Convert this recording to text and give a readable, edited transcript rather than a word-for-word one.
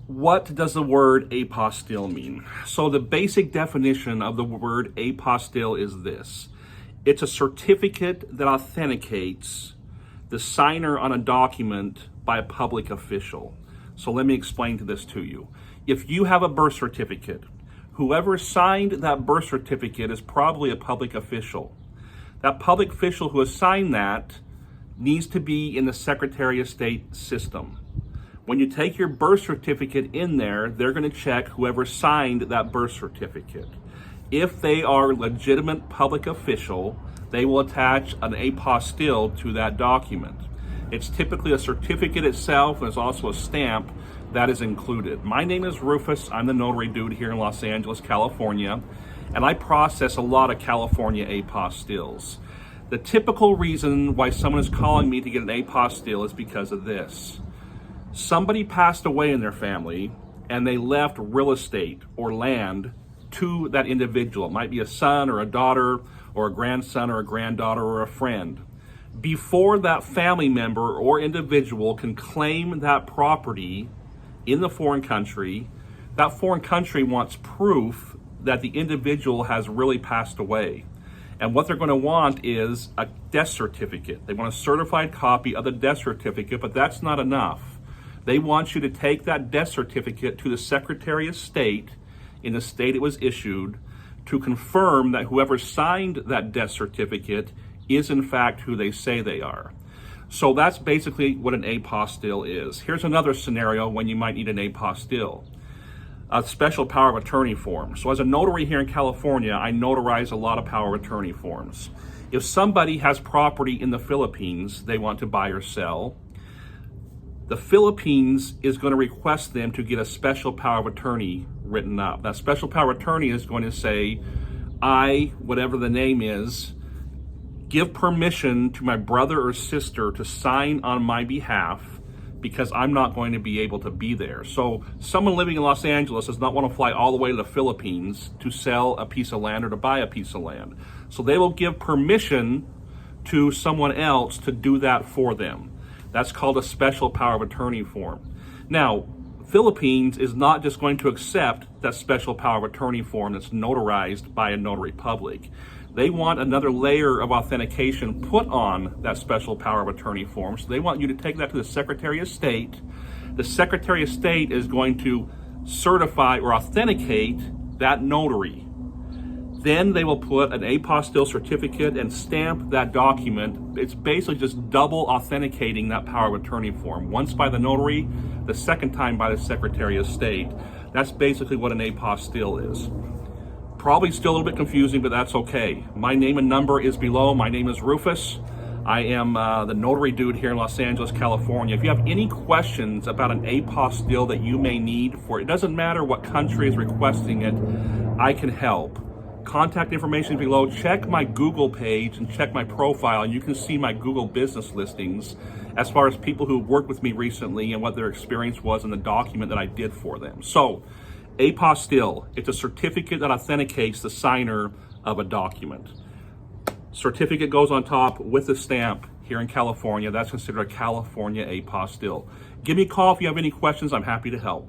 What does the word apostille mean? So the basic definition of the word apostille is this. It's a certificate that authenticates the signer on a document by a public official. So let me explain this to you. If you have a birth certificate, whoever signed that birth certificate is probably a public official. That public official who has signed that needs to be in the Secretary of State system. When you take your birth certificate in there, they're going to check whoever signed that birth certificate. If they are a legitimate public official, they will attach an apostille to that document. It's typically a certificate itself, and there's also a stamp that is included. My name is Rufus. I'm the notary dude here in Los Angeles, California, and I process a lot of California apostilles. The typical reason why someone is calling me to get an apostille is because of this. Somebody passed away in their family and they left real estate or land to that individual. It might be a son or a daughter or a grandson or a granddaughter or a friend. Before that family member or individual can claim that property in the foreign country, that foreign country wants proof that the individual has really passed away. And what they're going to want is a death certificate. They want a certified copy of the death certificate, but that's not enough. They want you to take that death certificate to the Secretary of State in the state it was issued to confirm that whoever signed that death certificate is in fact who they say they are. So that's basically what an apostille is. Here's another scenario when you might need an apostille. A special power of attorney form. So as a notary here in California, I notarize a lot of power of attorney forms. If somebody has property in the Philippines they want to buy or sell, the Philippines is going to request them to get a special power of attorney written up. That special power of attorney is going to say, I, whatever the name is, give permission to my brother or sister to sign on my behalf because I'm not going to be able to be there. So someone living in Los Angeles does not want to fly all the way to the Philippines to sell a piece of land or to buy a piece of land. So they will give permission to someone else to do that for them. That's called a special power of attorney form. Now, Philippines is not just going to accept that special power of attorney form that's notarized by a notary public. They want another layer of authentication put on that special power of attorney form. So they want you to take that to the Secretary of State. The Secretary of State is going to certify or authenticate that notary. Then they will put an apostille certificate and stamp that document. It's basically just double authenticating that power of attorney form. Once by the notary, the second time by the Secretary of State. That's basically what an apostille is. Probably still a little bit confusing, but that's okay. My name and number is below. My name is Rufus. I am the notary dude here in Los Angeles, California. If you have any questions about an apostille that you may need for, it doesn't matter what country is requesting it, I can help. Contact information below. Check my Google page and check my profile, and you can see my Google business listings as far as people who worked with me recently and what their experience was in the document that I did for them. So, apostille, it's a certificate that authenticates the signer of a document. Certificate goes on top with the stamp here in California. That's considered a California apostille. Give me a call if you have any questions. I'm happy to help.